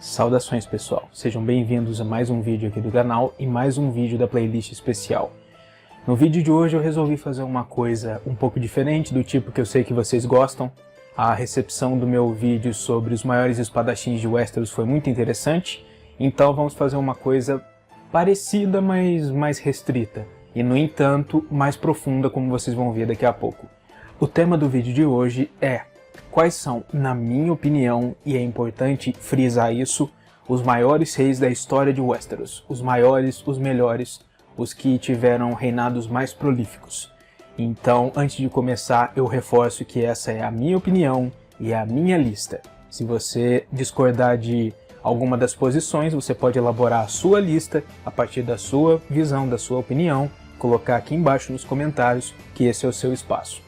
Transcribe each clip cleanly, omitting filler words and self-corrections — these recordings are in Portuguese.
Saudações pessoal, sejam bem-vindos a mais um vídeo aqui do canal e mais um vídeo da playlist especial. No vídeo de hoje eu resolvi fazer uma coisa um pouco diferente do tipo que eu sei que vocês gostam. A recepção do meu vídeo sobre os maiores espadachins de Westeros foi muito interessante, então vamos fazer uma coisa parecida, mas mais restrita e, no entanto, mais profunda, como vocês vão ver daqui a pouco. O tema do vídeo de hoje é: quais são, na minha opinião, e é importante frisar isso, os maiores reis da história de Westeros? Os maiores, os melhores, os que tiveram reinados mais prolíficos. Então, antes de começar, eu reforço que essa é a minha opinião e é a minha lista. Se você discordar de alguma das posições, você pode elaborar a sua lista a partir da sua visão, da sua opinião, colocar aqui embaixo nos comentários que esse é o seu espaço.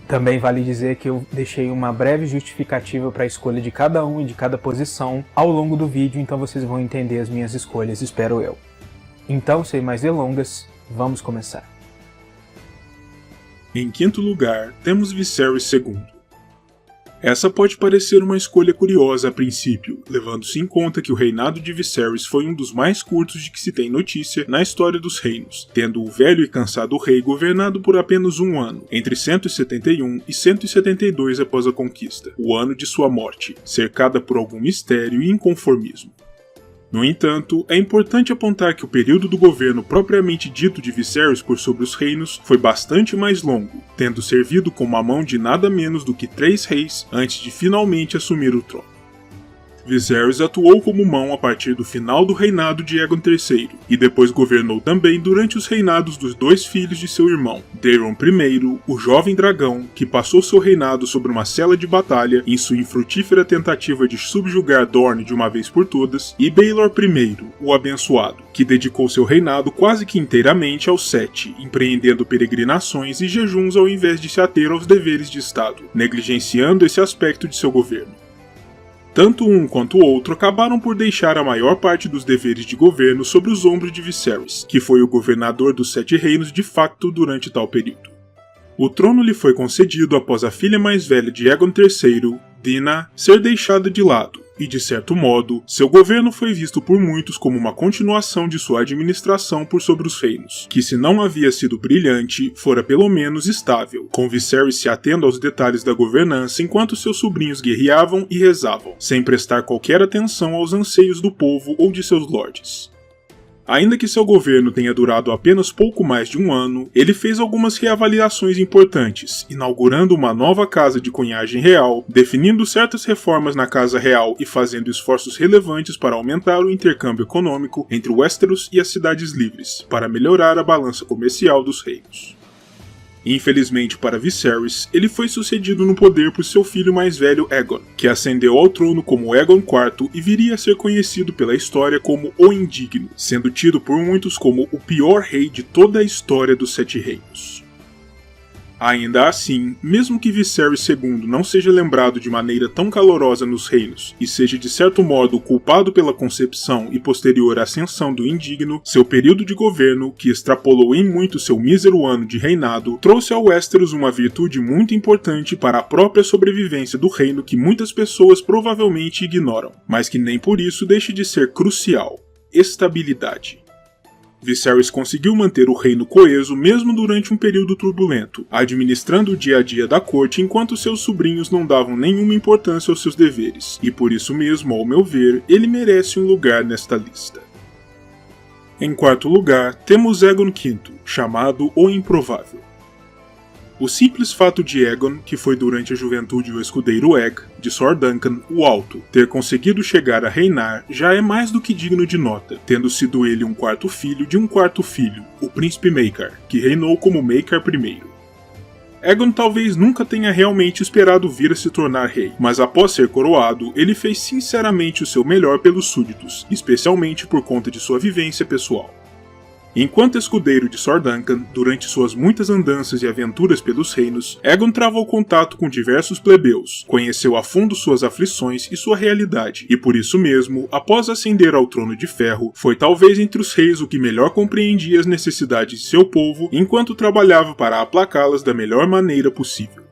Também vale dizer que eu deixei uma breve justificativa para a escolha de cada um e de cada posição ao longo do vídeo, então vocês vão entender as minhas escolhas, espero eu. Então, sem mais delongas, vamos começar. Em quinto lugar, temos Viserys II. Essa pode parecer uma escolha curiosa a princípio, levando-se em conta que o reinado de Viserys foi um dos mais curtos de que se tem notícia na história dos reinos, tendo o velho e cansado rei governado por apenas um ano, entre 171 e 172 após a conquista, o ano de sua morte, cercada por algum mistério e inconformismo. No entanto, é importante apontar que o período do governo propriamente dito de Viserys por sobre os reinos foi bastante mais longo, tendo servido como a mão de nada menos do que 3 reis antes de finalmente assumir o trono. Viserys atuou como mão a partir do final do reinado de Aegon III, e depois governou também durante os reinados dos 2 filhos de seu irmão, Daemon I, o jovem dragão, que passou seu reinado sobre uma cela de batalha em sua infrutífera tentativa de subjugar Dorne de uma vez por todas, e Baelor I, o abençoado, que dedicou seu reinado quase que inteiramente aos 7, empreendendo peregrinações e jejuns ao invés de se ater aos deveres de Estado, negligenciando esse aspecto de seu governo. Tanto um quanto o outro acabaram por deixar a maior parte dos deveres de governo sobre os ombros de Viserys, que foi o governador dos 7 reinos de facto durante tal período. O trono lhe foi concedido após a filha mais velha de Aegon III, Dina, ser deixada de lado, e de certo modo, seu governo foi visto por muitos como uma continuação de sua administração por sobre os reinos, que se não havia sido brilhante, fora pelo menos estável, com Viserys se atendo aos detalhes da governança enquanto seus sobrinhos guerreavam e rezavam, sem prestar qualquer atenção aos anseios do povo ou de seus lordes. Ainda que seu governo tenha durado apenas pouco mais de um ano, ele fez algumas reavaliações importantes, inaugurando uma nova casa de cunhagem real, definindo certas reformas na Casa Real e fazendo esforços relevantes para aumentar o intercâmbio econômico entre Westeros e as Cidades Livres, para melhorar a balança comercial dos reinos. Infelizmente para Viserys, ele foi sucedido no poder por seu filho mais velho Aegon, que ascendeu ao trono como Aegon IV e viria a ser conhecido pela história como o Indigno, sendo tido por muitos como o pior rei de toda a história dos 7 reinos. Ainda assim, mesmo que Viserys II não seja lembrado de maneira tão calorosa nos reinos, e seja de certo modo culpado pela concepção e posterior ascensão do Indigno, seu período de governo, que extrapolou em muito seu mísero ano de reinado, trouxe ao Westeros uma virtude muito importante para a própria sobrevivência do reino que muitas pessoas provavelmente ignoram, mas que nem por isso deixa de ser crucial: estabilidade. Viserys conseguiu manter o reino coeso mesmo durante um período turbulento, administrando o dia a dia da corte enquanto seus sobrinhos não davam nenhuma importância aos seus deveres, e por isso mesmo, ao meu ver, ele merece um lugar nesta lista. Em quarto lugar, temos Aegon V, chamado o Improvável. O simples fato de Aegon, que foi durante a juventude o escudeiro Egg, de Sor Duncan, o Alto, ter conseguido chegar a reinar já é mais do que digno de nota, tendo sido ele um quarto filho de um quarto filho, o príncipe Maekar, que reinou como Maekar I. Aegon talvez nunca tenha realmente esperado vir a se tornar rei, mas após ser coroado, ele fez sinceramente o seu melhor pelos súditos, especialmente por conta de sua vivência pessoal. Enquanto escudeiro de Sor Duncan, durante suas muitas andanças e aventuras pelos reinos, Aegon travou contato com diversos plebeus, conheceu a fundo suas aflições e sua realidade, e por isso mesmo, após ascender ao trono de ferro, foi talvez entre os reis o que melhor compreendia as necessidades de seu povo, enquanto trabalhava para aplacá-las da melhor maneira possível.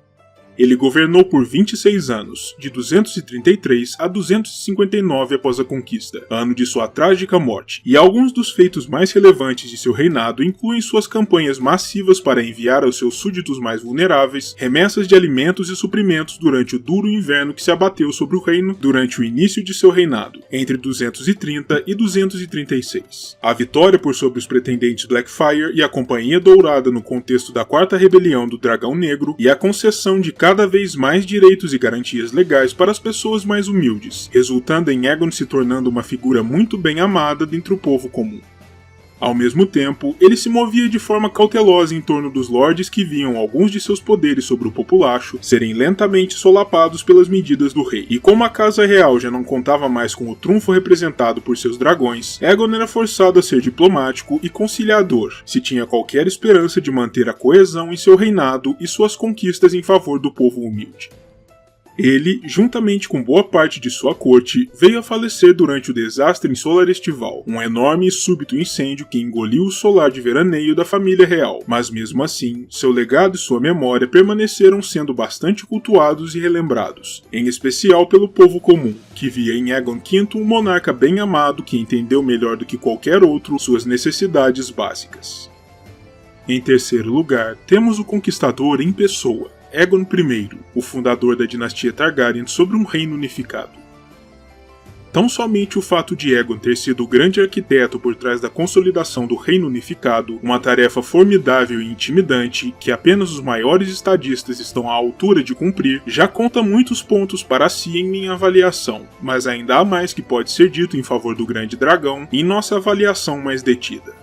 Ele governou por 26 anos, de 233 a 259 após a conquista, ano de sua trágica morte, e alguns dos feitos mais relevantes de seu reinado incluem suas campanhas massivas para enviar aos seus súditos mais vulneráveis remessas de alimentos e suprimentos durante o duro inverno que se abateu sobre o reino durante o início de seu reinado, entre 230 e 236. A vitória por sobre os pretendentes Blackfyre e a Companhia Dourada no contexto da Quarta Rebelião do Dragão Negro e a concessão de cada vez mais direitos e garantias legais para as pessoas mais humildes, resultando em Aegon se tornando uma figura muito bem amada dentre o povo comum. Ao mesmo tempo, ele se movia de forma cautelosa em torno dos lordes que viam alguns de seus poderes sobre o populacho serem lentamente solapados pelas medidas do rei. E como a Casa Real já não contava mais com o trunfo representado por seus dragões, Aegon era forçado a ser diplomático e conciliador, se tinha qualquer esperança de manter a coesão em seu reinado e suas conquistas em favor do povo humilde. Ele, juntamente com boa parte de sua corte, veio a falecer durante o desastre em Solar Estival, um enorme e súbito incêndio que engoliu o solar de veraneio da família real, mas mesmo assim, seu legado e sua memória permaneceram sendo bastante cultuados e relembrados, em especial pelo povo comum, que via em Aegon V um monarca bem amado que entendeu melhor do que qualquer outro suas necessidades básicas. Em terceiro lugar, temos o Conquistador em pessoa, Aegon I, o fundador da dinastia Targaryen sobre um reino unificado. Tão somente o fato de Aegon ter sido o grande arquiteto por trás da consolidação do reino unificado, uma tarefa formidável e intimidante que apenas os maiores estadistas estão à altura de cumprir, já conta muitos pontos para si em minha avaliação, mas ainda há mais que pode ser dito em favor do Grande Dragão em nossa avaliação mais detida.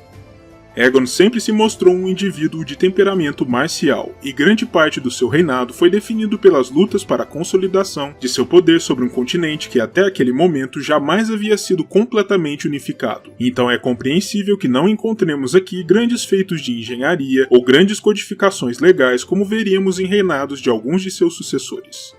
Aegon sempre se mostrou um indivíduo de temperamento marcial, e grande parte do seu reinado foi definido pelas lutas para a consolidação de seu poder sobre um continente que até aquele momento jamais havia sido completamente unificado. Então é compreensível que não encontremos aqui grandes feitos de engenharia ou grandes codificações legais como veríamos em reinados de alguns de seus sucessores.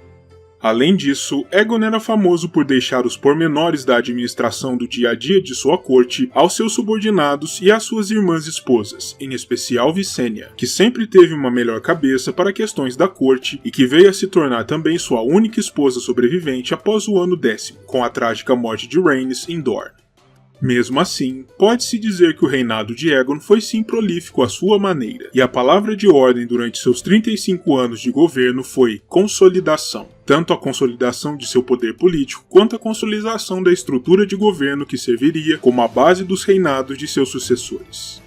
Além disso, Aegon era famoso por deixar os pormenores da administração do dia a dia de sua corte aos seus subordinados e às suas irmãs esposas, em especial Visenya, que sempre teve uma melhor cabeça para questões da corte e que veio a se tornar também sua única esposa sobrevivente após o ano 10º, com a trágica morte de Rhaenys em Dorne. Mesmo assim, pode-se dizer que o reinado de Aegon foi sim prolífico à sua maneira, e a palavra de ordem durante seus 35 anos de governo foi consolidação. Tanto a consolidação de seu poder político, quanto a consolidação da estrutura de governo que serviria como a base dos reinados de seus sucessores.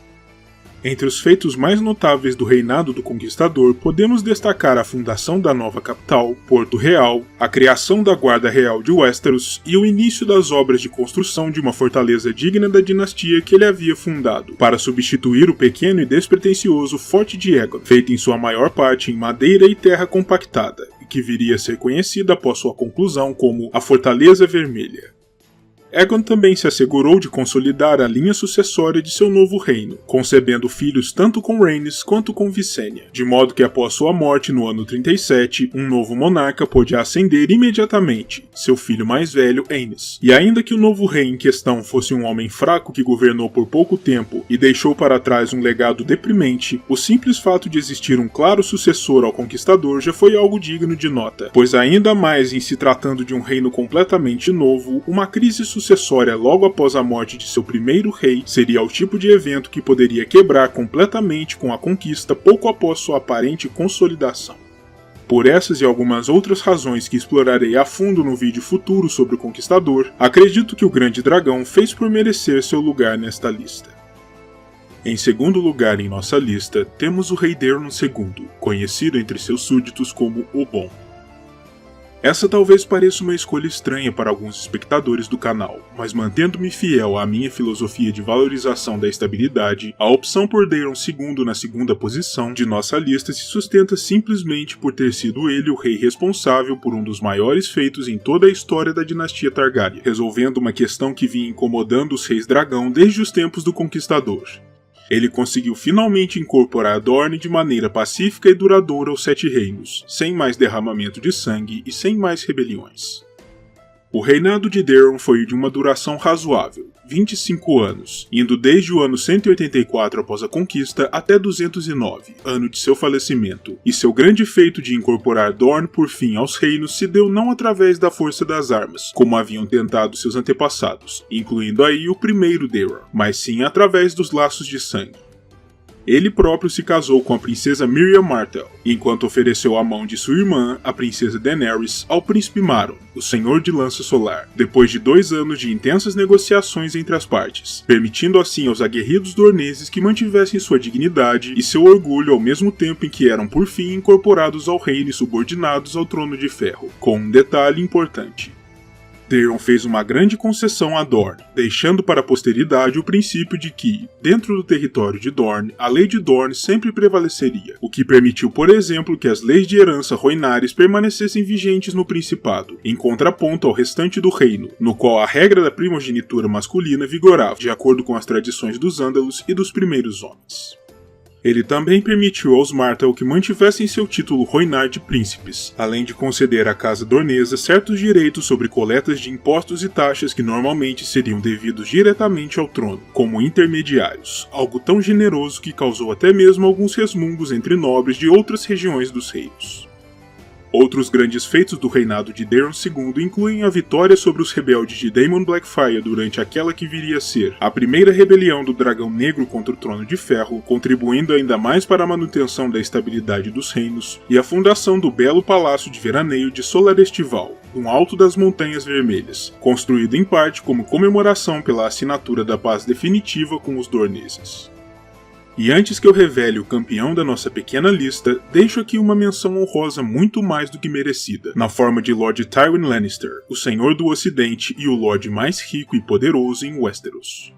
Entre os feitos mais notáveis do reinado do Conquistador, podemos destacar a fundação da nova capital, Porto Real, a criação da Guarda Real de Westeros e o início das obras de construção de uma fortaleza digna da dinastia que ele havia fundado, para substituir o pequeno e despretensioso Forte de Aegon, feito em sua maior parte em madeira e terra compactada, e que viria a ser conhecida após sua conclusão como a Fortaleza Vermelha. Aegon também se assegurou de consolidar a linha sucessória de seu novo reino, concebendo filhos tanto com Rhaenys quanto com Visenya, de modo que após sua morte no ano 37, um novo monarca pôde ascender imediatamente, seu filho mais velho, Aenys. E ainda que o novo rei em questão fosse um homem fraco que governou por pouco tempo e deixou para trás um legado deprimente, o simples fato de existir um claro sucessor ao Conquistador já foi algo digno de nota, pois ainda mais em se tratando de um reino completamente novo, uma crise sucessória logo após a morte de seu primeiro rei seria o tipo de evento que poderia quebrar completamente com a conquista pouco após sua aparente consolidação. Por essas e algumas outras razões que explorarei a fundo no vídeo futuro sobre o Conquistador, acredito que o Grande Dragão fez por merecer seu lugar nesta lista. Em segundo lugar em nossa lista, temos o Rei Daemon II, conhecido entre seus súditos como o Bom. Essa talvez pareça uma escolha estranha para alguns espectadores do canal, mas mantendo-me fiel à minha filosofia de valorização da estabilidade, a opção por Daemon II na segunda posição de nossa lista se sustenta simplesmente por ter sido ele o rei responsável por um dos maiores feitos em toda a história da dinastia Targaryen, resolvendo uma questão que vinha incomodando os reis dragão desde os tempos do Conquistador. Ele conseguiu finalmente incorporar Dorne de maneira pacífica e duradoura aos Sete Reinos, sem mais derramamento de sangue e sem mais rebeliões. O reinado de Daeron foi de uma duração razoável, 25 anos, indo desde o ano 184 após a conquista até 209, ano de seu falecimento, e seu grande feito de incorporar Dorne por fim aos reinos se deu não através da força das armas, como haviam tentado seus antepassados, incluindo aí o primeiro Daeron, mas sim através dos laços de sangue. Ele próprio se casou com a princesa Miriam Martell, enquanto ofereceu a mão de sua irmã, a princesa Daenerys, ao príncipe Maron, o Senhor de Lança Solar, depois de 2 anos de intensas negociações entre as partes, permitindo assim aos aguerridos dorneses que mantivessem sua dignidade e seu orgulho ao mesmo tempo em que eram por fim incorporados ao reino e subordinados ao Trono de Ferro, com um detalhe importante. Daeron fez uma grande concessão a Dorne, deixando para a posteridade o princípio de que, dentro do território de Dorne, a lei de Dorne sempre prevaleceria, o que permitiu, por exemplo, que as leis de herança Rhoynares permanecessem vigentes no Principado, em contraponto ao restante do reino, no qual a regra da primogenitura masculina vigorava, de acordo com as tradições dos Ândalos e dos primeiros homens. Ele também permitiu aos Martell que mantivessem seu título Rhoynar de príncipes, além de conceder à casa dornesa certos direitos sobre coletas de impostos e taxas que normalmente seriam devidos diretamente ao trono, como intermediários, algo tão generoso que causou até mesmo alguns resmungos entre nobres de outras regiões dos reinos. Outros grandes feitos do reinado de Daeron II incluem a vitória sobre os rebeldes de Daemon Blackfyre durante aquela que viria a ser a primeira rebelião do Dragão Negro contra o Trono de Ferro, contribuindo ainda mais para a manutenção da estabilidade dos reinos, e a fundação do belo palácio de veraneio de Solar Estival, no alto das Montanhas Vermelhas, construído em parte como comemoração pela assinatura da paz definitiva com os dorneses. E antes que eu revele o campeão da nossa pequena lista, deixo aqui uma menção honrosa muito mais do que merecida, na forma de Lord Tywin Lannister, o Senhor do Ocidente e o Lorde mais rico e poderoso em Westeros.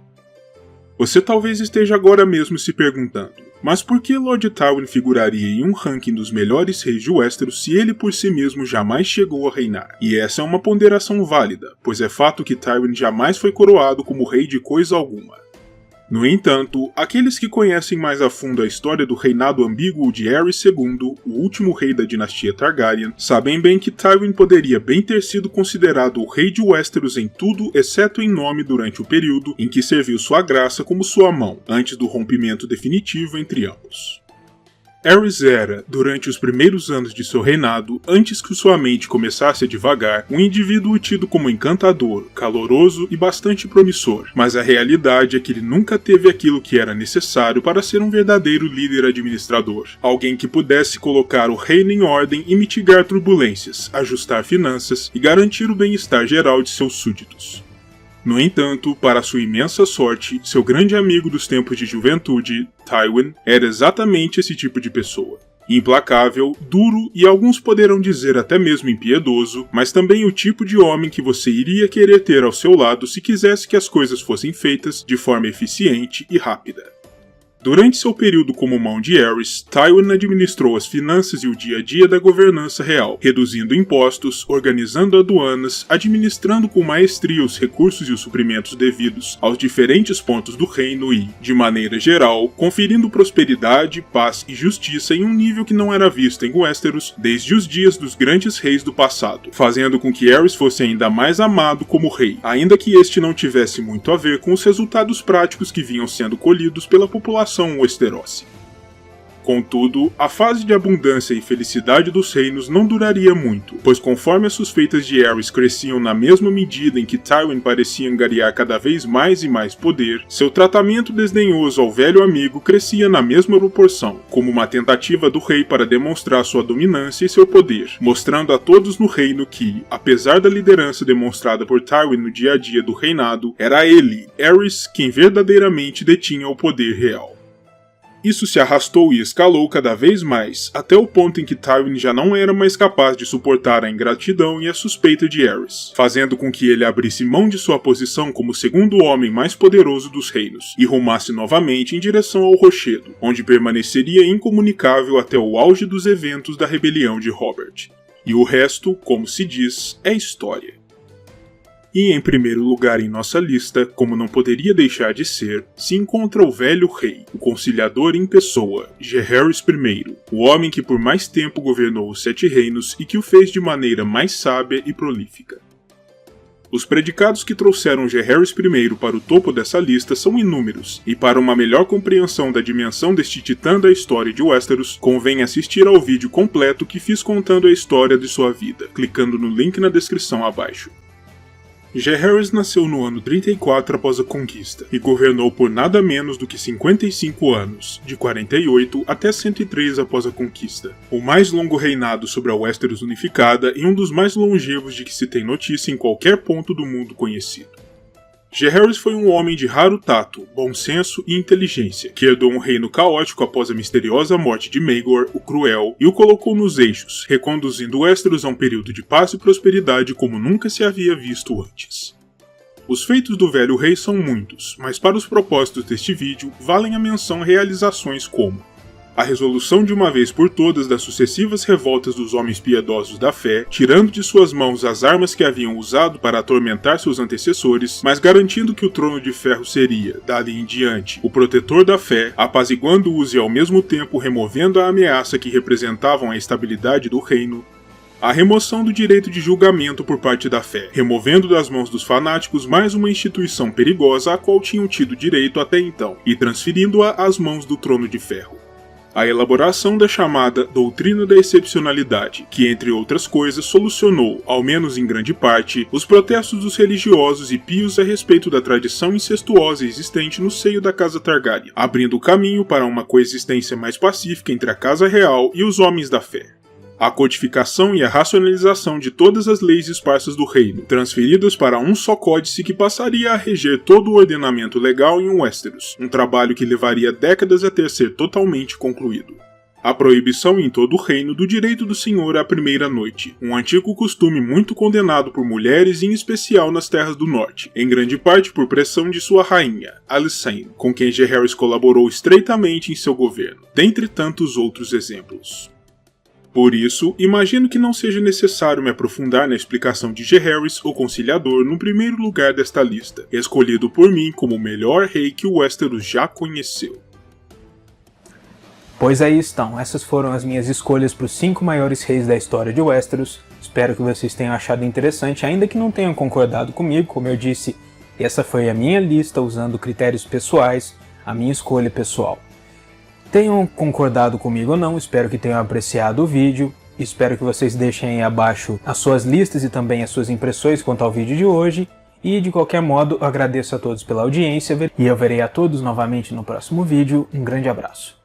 Você talvez esteja agora mesmo se perguntando, mas por que Lord Tywin figuraria em um ranking dos melhores reis de Westeros se ele por si mesmo jamais chegou a reinar? E essa é uma ponderação válida, pois é fato que Tywin jamais foi coroado como rei de coisa alguma. No entanto, aqueles que conhecem mais a fundo a história do reinado ambíguo de Aerys II, o último rei da dinastia Targaryen, sabem bem que Tywin poderia bem ter sido considerado o rei de Westeros em tudo exceto em nome durante o período em que serviu sua graça como sua mão, antes do rompimento definitivo entre ambos. Aerys era, durante os primeiros anos de seu reinado, antes que sua mente começasse a divagar, um indivíduo tido como encantador, caloroso e bastante promissor, mas a realidade é que ele nunca teve aquilo que era necessário para ser um verdadeiro líder administrador, alguém que pudesse colocar o reino em ordem e mitigar turbulências, ajustar finanças e garantir o bem-estar geral de seus súditos. No entanto, para sua imensa sorte, seu grande amigo dos tempos de juventude, Tywin, era exatamente esse tipo de pessoa. Implacável, duro e alguns poderão dizer até mesmo impiedoso, mas também o tipo de homem que você iria querer ter ao seu lado se quisesse que as coisas fossem feitas de forma eficiente e rápida. Durante seu período como mão de Aerys, Tywin administrou as finanças e o dia a dia da governança real, reduzindo impostos, organizando aduanas, administrando com maestria os recursos e os suprimentos devidos aos diferentes pontos do reino e, de maneira geral, conferindo prosperidade, paz e justiça em um nível que não era visto em Westeros desde os dias dos grandes reis do passado, fazendo com que Aerys fosse ainda mais amado como rei, ainda que este não tivesse muito a ver com os resultados práticos que vinham sendo colhidos pela população Westerosi. Contudo, a fase de abundância e felicidade dos reinos não duraria muito, pois conforme as suspeitas de Aerys cresciam na mesma medida em que Tywin parecia angariar cada vez mais e mais poder, seu tratamento desdenhoso ao velho amigo crescia na mesma proporção, como uma tentativa do rei para demonstrar sua dominância e seu poder, mostrando a todos no reino que, apesar da liderança demonstrada por Tywin no dia a dia do reinado, era ele, Aerys, quem verdadeiramente detinha o poder real. Isso se arrastou e escalou cada vez mais, até o ponto em que Tywin já não era mais capaz de suportar a ingratidão e a suspeita de Aerys, fazendo com que ele abrisse mão de sua posição como segundo homem mais poderoso dos reinos, e rumasse novamente em direção ao Rochedo, onde permaneceria incomunicável até o auge dos eventos da rebelião de Robert. E o resto, como se diz, é história. E em primeiro lugar em nossa lista, como não poderia deixar de ser, se encontra o velho rei, o conciliador em pessoa, Jaehaerys I, o homem que por mais tempo governou os 7 reinos e que o fez de maneira mais sábia e prolífica. Os predicados que trouxeram Jaehaerys I para o topo dessa lista são inúmeros, e para uma melhor compreensão da dimensão deste titã da história de Westeros, convém assistir ao vídeo completo que fiz contando a história de sua vida, clicando no link na descrição abaixo. Jaehaerys nasceu no ano 34 após a conquista, e governou por nada menos do que 55 anos, de 48 até 103 após a conquista. O mais longo reinado sobre a Westeros unificada e um dos mais longevos de que se tem notícia em qualquer ponto do mundo conhecido. Jaehaerys foi um homem de raro tato, bom senso e inteligência, que herdou um reino caótico após a misteriosa morte de Maegor, o Cruel, e o colocou nos eixos, reconduzindo Westeros a um período de paz e prosperidade como nunca se havia visto antes. Os feitos do velho rei são muitos, mas para os propósitos deste vídeo, valem a menção realizações como a resolução de uma vez por todas das sucessivas revoltas dos homens piedosos da fé, tirando de suas mãos as armas que haviam usado para atormentar seus antecessores, mas garantindo que o trono de ferro seria, dali em diante, o protetor da fé, apaziguando-os e ao mesmo tempo removendo a ameaça que representavam a estabilidade do reino. A remoção do direito de julgamento por parte da fé, removendo das mãos dos fanáticos mais uma instituição perigosa a qual tinham tido direito até então, e transferindo-a às mãos do trono de ferro. A elaboração da chamada Doutrina da Excepcionalidade, que, entre outras coisas, solucionou, ao menos em grande parte, os protestos dos religiosos e pios a respeito da tradição incestuosa existente no seio da Casa Targaryen, abrindo o caminho para uma coexistência mais pacífica entre a Casa Real e os homens da fé. A codificação e a racionalização de todas as leis esparsas do reino, transferidas para um só códice que passaria a reger todo o ordenamento legal em Westeros, um trabalho que levaria décadas até ser totalmente concluído. A proibição em todo o reino do direito do senhor à primeira noite, um antigo costume muito condenado por mulheres e em especial nas terras do norte, em grande parte por pressão de sua rainha, Alysanne, com quem Jaehaerys colaborou estreitamente em seu governo, dentre tantos outros exemplos. Por isso, imagino que não seja necessário me aprofundar na explicação de Jaehaerys, o Conciliador, no primeiro lugar desta lista, escolhido por mim como o melhor rei que o Westeros já conheceu. Pois aí estão, essas foram as minhas escolhas para os 5 maiores reis da história de Westeros. Espero que vocês tenham achado interessante, ainda que não tenham concordado comigo, como eu disse, essa foi a minha lista usando critérios pessoais, a minha escolha pessoal. Tenham concordado comigo ou não, espero que tenham apreciado o vídeo, espero que vocês deixem aí abaixo as suas listas e também as suas impressões quanto ao vídeo de hoje, e de qualquer modo agradeço a todos pela audiência e eu verei a todos novamente no próximo vídeo, um grande abraço.